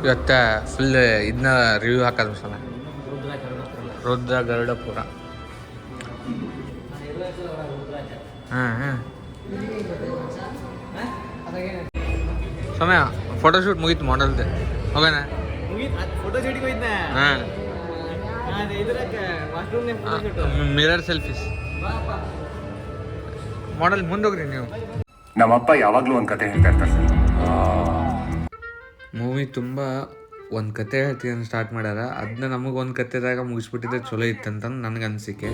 ಇವತ್ತ ಫುಲ್ ಇದನ್ನ ರಿವ್ಯೂ ಹಾಕೋದು ಸಲ ರುದ್ರ ಗರುಡಪುರ. ಹಾಂ ಸಮಯ ಫೋಟೋಶೂಟ್ ಮುಗೀತು ಮಾಡಲ್ದೆ ಹೋಗೋಣ. ಹಾಂ ಮಿರರ್ ಸೆಲ್ಫೀಸ್ ಮಾಡಲ್ ಮುಂದೋಗ್ರಿ ನೀವು. ನಮ್ಮಪ್ಪ ಯಾವಾಗಲೂ ಒಂದು ಕತೆ ಹೇಳ್ತಾ ಇರ್ತಾರೆ ಸರ್. ಮೂವಿ ತುಂಬ ಒಂದು ಕತೆ ಹೇಳ್ತೀನಿ ಸ್ಟಾರ್ಟ್ ಮಾಡ್ಯಾರ, ಅದನ್ನ ನಮಗೆ ಒಂದು ಕತೆದಾಗ ಮುಗಿಸ್ಬಿಟ್ಟಿದ್ರೆ ಚಲೋ ಇತ್ತಂತ ನನಗೆ ಅನಿಸಿಕೆ.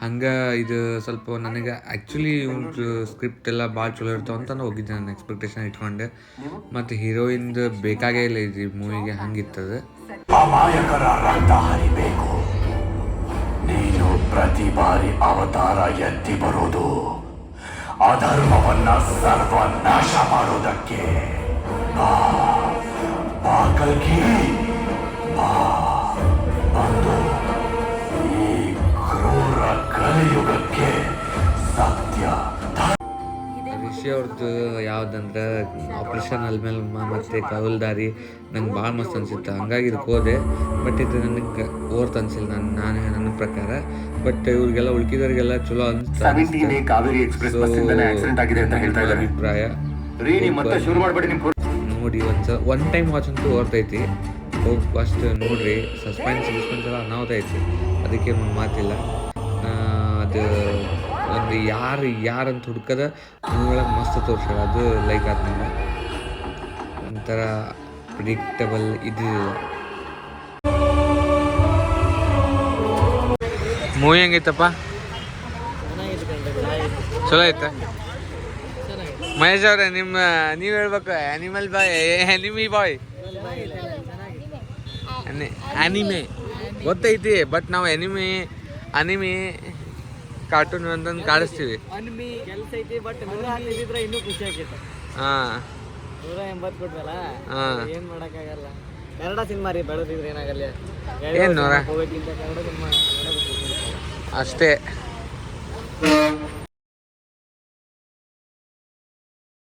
ಹಂಗೆ ಇದು ಸ್ವಲ್ಪ ನನಗೆ ಆ್ಯಕ್ಚುಲಿ ಇವ್ರದ್ದು ಸ್ಕ್ರಿಪ್ಟ್ ಎಲ್ಲ ಭಾಳ ಚಲೋ ಇರ್ತಾವೆ ಅಂತ ನಾನು ಹೋಗಿದ್ದೆ, ನನ್ನ ಎಕ್ಸ್ಪೆಕ್ಟೇಷನ್ ಇಟ್ಕೊಂಡೆ. ಮತ್ತು ಹೀರೋಯಿನ್ದು ಬೇಕಾಗೇ ಇಲ್ಲ ಇದು ಮೂವಿಗೆ, ಹಂಗಿರ್ತದೆ. ಅಮಾಯಕರ ರಕ್ತ ಹರಿಬೇಕು, ನೀನು ಪ್ರತಿ ಬಾರಿ ಅವತಾರ ಎತ್ತಿ ಬರೋದು ಅಧರ್ಮವನ್ನ ಸರ್ವನಾಶ ಮಾಡೋದಕ್ಕೆ. ಕಲ್ಕಿ ಬಂದು ಈ ಕ್ರೂರ ಕಲಿಯುಗಕ್ಕೆ ಸತ್ಯ. ರಿಷಿ ಅವ್ರದ್ದು ಯಾವುದಂದ್ರೆ ಆಪ್ರೇಷನ್ ಅಲ್ಮೇಲೆ ಮತ್ತು ಕವಲ್ದಾರಿ ನಂಗೆ ಭಾಳ ಮಸ್ತ್ ಅನಿಸುತ್ತೆ, ಹಂಗಾಗಿ ಇದಕ್ಕೆ ಹೋದೆ. ಬಟ್ ಇದು ನನಗೆ ಓವರ್ತ್ ಅನಿಸಿಲ್ಲ ನನ್ನ ಪ್ರಕಾರ. ಬಟ್ ಇವ್ರಿಗೆಲ್ಲ ಉಳ್ಕಿದವ್ರಿಗೆಲ್ಲ ಚಲೋ ಅಭಿಪ್ರಾಯ. ನೋಡಿ ಒನ್ ಟೈಮ್ ವಾಚ್ ಅಂತೂ ಓರ್ತೈತಿ, ಹೋಗಿ ಫಸ್ಟ್ ನೋಡ್ರಿ. ಸಸ್ಪೆನ್ಸ್ ಎಲ್ಲ ಅನಾಹುತ ಐತಿ, ಅದಕ್ಕೆ ಮಾತಿಲ್ಲ. ಅದು ಒಂದು ಯಾರಂತ ಹುಡ್ಕದ ಮೂವಿಯೊಳಗೆ ಮಸ್ತ್ ತೋರ್ಸ್ಯಾರ, ಅದು ಲೈಕ್ ಆದ ನನಗೆ. ಒಂಥರ ಪ್ರಿಡಿಕ್ಟಬಲ್ ಇದ್ದಿಲ್ಲ. ಮೂವಿ ಹೆಂಗೈತಪ್ಪ? ಚಲೋ ಐತೆ. ಮಹೇಶ್ ಅವ್ರೆ ನೀವು ಹೇಳ್ಬೇಕು, ಆ್ಯನಿಮಲ್ ಬಾಯ್ ಆ್ಯನಿಮಿ ಬಾಯ್ ಆ್ಯನಿಮೆ ಗೊತ್ತೈತಿ, ಬಟ್ ನಾವು ಅನಿಮಿ ಕಾರ್ಟೂನ್ ಅಂತಂದು ಕಾಣಿಸ್ತೀವಿ. ಇನ್ನೂ ಖುಷಿ ಆಗ್ತೈತೆ. ಹಾಂ 180 ಕೊಟ್ವಲ್ಲ, ಏನು ಮಾಡೋಕ್ಕಾಗಲ್ಲ. ಕನ್ನಡ ಸಿನಿಮಾ ರೀ, ಬೆಳೆದಿದ್ರೆ ಏನಾಗಲ್ಲ. ಏನು ಹೋಗೋಕ್ಕಿಂತ ಕನ್ನಡ ಸಿನಿಮಾ ಅಷ್ಟೇ.